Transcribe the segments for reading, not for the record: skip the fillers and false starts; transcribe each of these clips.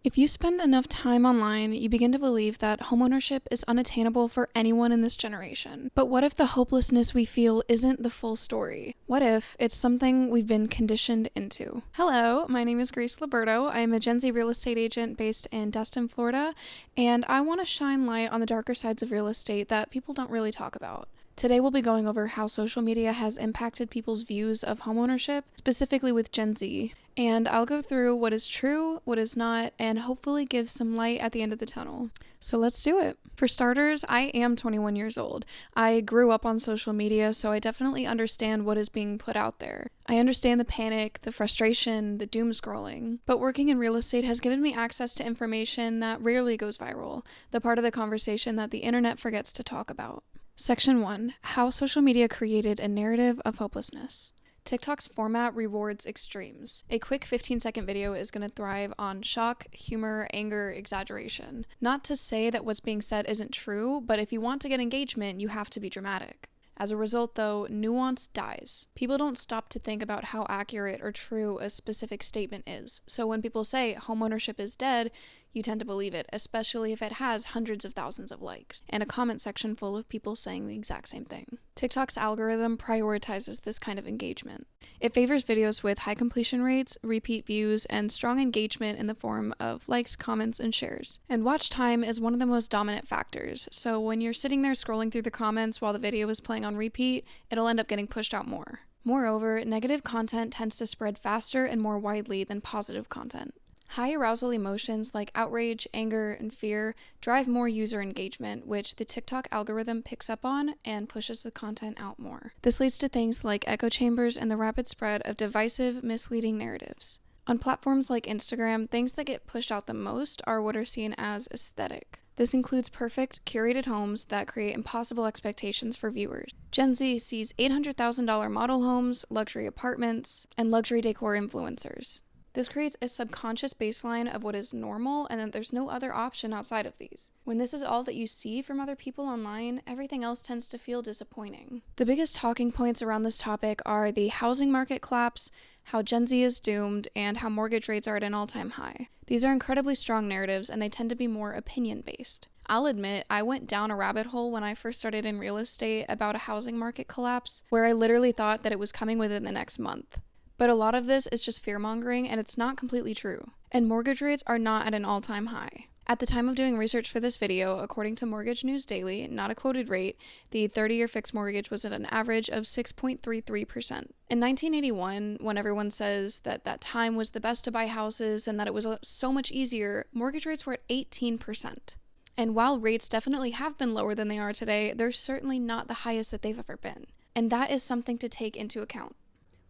If you spend enough time online, you begin to believe that homeownership is unattainable for anyone in this generation. But what if the hopelessness we feel isn't the full story? What if it's something we've been conditioned into? Hello, my name is Grace Liberto. I am a Gen Z real estate agent based in Destin, Florida, and I want to shine light on the darker sides of real estate that people don't really talk about. Today we'll be going over how social media has impacted people's views of homeownership, specifically with Gen Z. And I'll go through what is true, what is not, and hopefully give some light at the end of the tunnel. So let's do it. For starters, I am 21 years old. I grew up on social media, so I definitely understand what is being put out there. I understand the panic, the frustration, the doom scrolling. But working in real estate has given me access to information that rarely goes viral, the part of the conversation that the internet forgets to talk about. Section 1. How social media created a narrative of hopelessness. TikTok's format rewards extremes. A quick 15-second video is going to thrive on shock, humor, anger, exaggeration. Not to say that what's being said isn't true, but if you want to get engagement, you have to be dramatic. As a result, though, nuance dies. People don't stop to think about how accurate or true a specific statement is. So when people say homeownership is dead, you tend to believe it, especially if it has hundreds of thousands of likes, and a comment section full of people saying the exact same thing. TikTok's algorithm prioritizes this kind of engagement. It favors videos with high completion rates, repeat views, and strong engagement in the form of likes, comments, and shares. And watch time is one of the most dominant factors, so when you're sitting there scrolling through the comments while the video is playing on repeat, it'll end up getting pushed out more. Moreover, negative content tends to spread faster and more widely than positive content. High arousal emotions like outrage, anger, and fear drive more user engagement, which the TikTok algorithm picks up on and pushes the content out more. This leads to things like echo chambers and the rapid spread of divisive, misleading narratives. On platforms like Instagram, things that get pushed out the most are what are seen as aesthetic. This includes perfect, curated homes that create impossible expectations for viewers. Gen Z sees $800,000 model homes, luxury apartments, and luxury decor influencers. This creates a subconscious baseline of what is normal and that there's no other option outside of these. When this is all that you see from other people online, everything else tends to feel disappointing. The biggest talking points around this topic are the housing market collapse, how Gen Z is doomed, and how mortgage rates are at an all-time high. These are incredibly strong narratives and they tend to be more opinion-based. I'll admit, I went down a rabbit hole when I first started in real estate about a housing market collapse, where I literally thought that it was coming within the next month. But a lot of this is just fear-mongering, and it's not completely true. And mortgage rates are not at an all-time high. At the time of doing research for this video, according to Mortgage News Daily, not a quoted rate, the 30-year fixed mortgage was at an average of 6.33%. In 1981, when everyone says that that time was the best to buy houses and that it was so much easier, mortgage rates were at 18%. And while rates definitely have been lower than they are today, they're certainly not the highest that they've ever been. And that is something to take into account.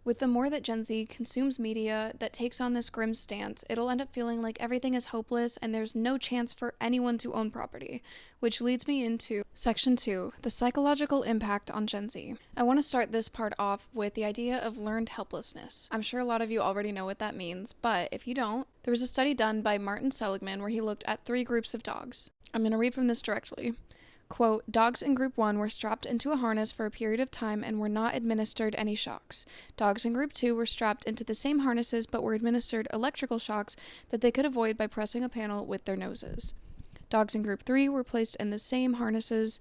With the more that Gen Z consumes media that takes on this grim stance, it'll end up feeling like everything is hopeless and there's no chance for anyone to own property, which leads me into Section 2, the psychological impact on Gen Z. I want to start this part off with the idea of learned helplessness. I'm sure a lot of you already know what that means, but if you don't, there was a study done by Martin Seligman where he looked at 3 groups of dogs. I'm going to read from this directly. Quote, dogs in Group 1 were strapped into a harness for a period of time and were not administered any shocks. Dogs in Group 2 were strapped into the same harnesses but were administered electrical shocks that they could avoid by pressing a panel with their noses. Dogs in Group 3 were placed in the same harnesses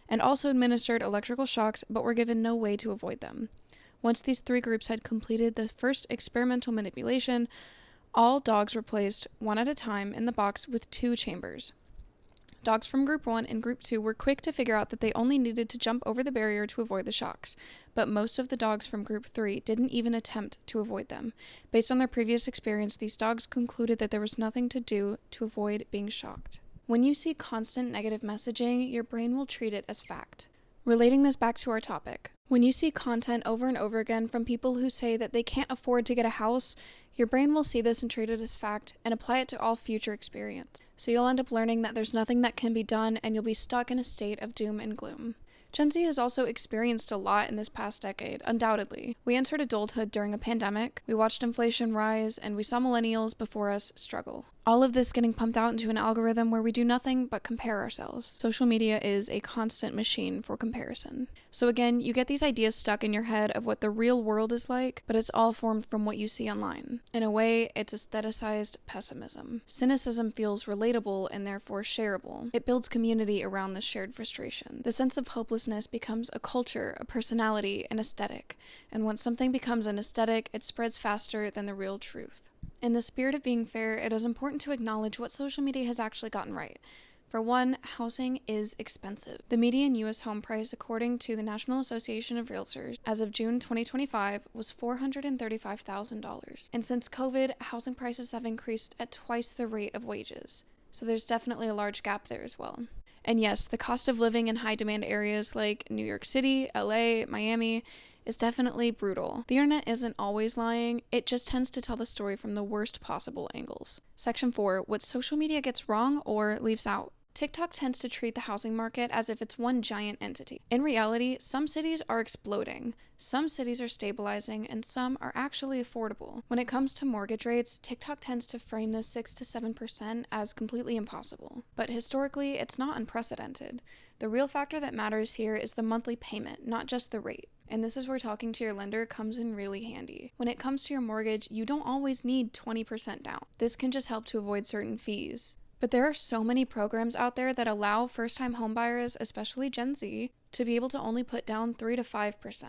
and also administered electrical shocks but were given no way to avoid them. Once these 3 groups had completed the first experimental manipulation, all dogs were placed one at a time in the box with 2 chambers. Dogs from Group 1 and Group 2 were quick to figure out that they only needed to jump over the barrier to avoid the shocks, but most of the dogs from Group 3 didn't even attempt to avoid them. Based on their previous experience, these dogs concluded that there was nothing to do to avoid being shocked. When you see constant negative messaging, your brain will treat it as fact. Relating this back to our topic, when you see content over and over again from people who say that they can't afford to get a house, your brain will see this and treat it as fact and apply it to all future experience. So you'll end up learning that there's nothing that can be done and you'll be stuck in a state of doom and gloom. Gen Z has also experienced a lot in this past decade, undoubtedly. We entered adulthood during a pandemic, we watched inflation rise, and we saw millennials before us struggle. All of this getting pumped out into an algorithm where we do nothing but compare ourselves. Social media is a constant machine for comparison. So again, you get these ideas stuck in your head of what the real world is like, but it's all formed from what you see online. In a way, it's aestheticized pessimism. Cynicism feels relatable and therefore shareable. It builds community around this shared frustration. The sense of hopelessness becomes a culture, a personality, an aesthetic. And once something becomes an aesthetic, it spreads faster than the real truth. In the spirit of being fair, it is important to acknowledge what social media has actually gotten right. For one, housing is expensive. The median U.S. home price, according to the National Association of Realtors, as of June 2025, was $435,000. And since COVID, housing prices have increased at twice the rate of wages. So there's definitely a large gap there as well. And yes, the cost of living in high-demand areas like New York City, LA, Miami is definitely brutal. The internet isn't always lying, it just tends to tell the story from the worst possible angles. Section 4, what social media gets wrong or leaves out. TikTok tends to treat the housing market as if it's one giant entity. In reality, some cities are exploding, some cities are stabilizing, and some are actually affordable. When it comes to mortgage rates, TikTok tends to frame this 6 to 7% as completely impossible. But historically, it's not unprecedented. The real factor that matters here is the monthly payment, not just the rate. And this is where talking to your lender comes in really handy. When it comes to your mortgage, you don't always need 20% down. This can just help to avoid certain fees. But there are so many programs out there that allow first-time homebuyers, especially Gen Z, to be able to only put down 3 to 5%.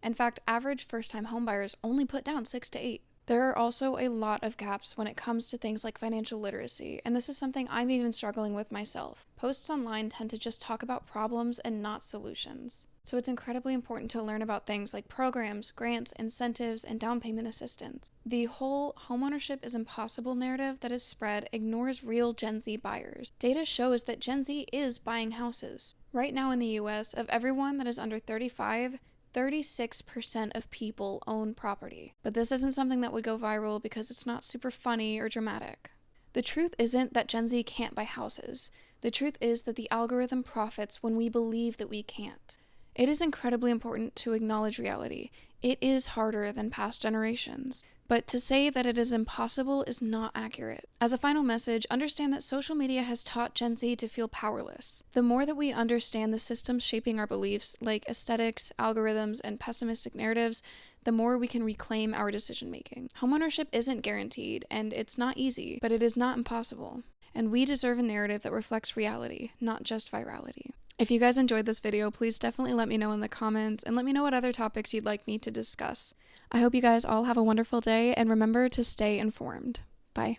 In fact, average first-time homebuyers only put down 6 to 8%. There are also a lot of gaps when it comes to things like financial literacy, and this is something I'm even struggling with myself. Posts online tend to just talk about problems and not solutions. So it's incredibly important to learn about things like programs, grants, incentives, and down payment assistance. The whole homeownership is impossible narrative that is spread ignores real Gen Z buyers. Data shows that Gen Z is buying houses. Right now in the US, of everyone that is under 35, 36% of people own property. But this isn't something that would go viral because it's not super funny or dramatic. The truth isn't that Gen Z can't buy houses. The truth is that the algorithm profits when we believe that we can't. It is incredibly important to acknowledge reality. It is harder than past generations. But to say that it is impossible is not accurate. As a final message, understand that social media has taught Gen Z to feel powerless. The more that we understand the systems shaping our beliefs, like aesthetics, algorithms, and pessimistic narratives, the more we can reclaim our decision-making. Homeownership isn't guaranteed, and it's not easy, but it is not impossible. And we deserve a narrative that reflects reality, not just virality. If you guys enjoyed this video, please definitely let me know in the comments and let me know what other topics you'd like me to discuss. I hope you guys all have a wonderful day and remember to stay informed. Bye.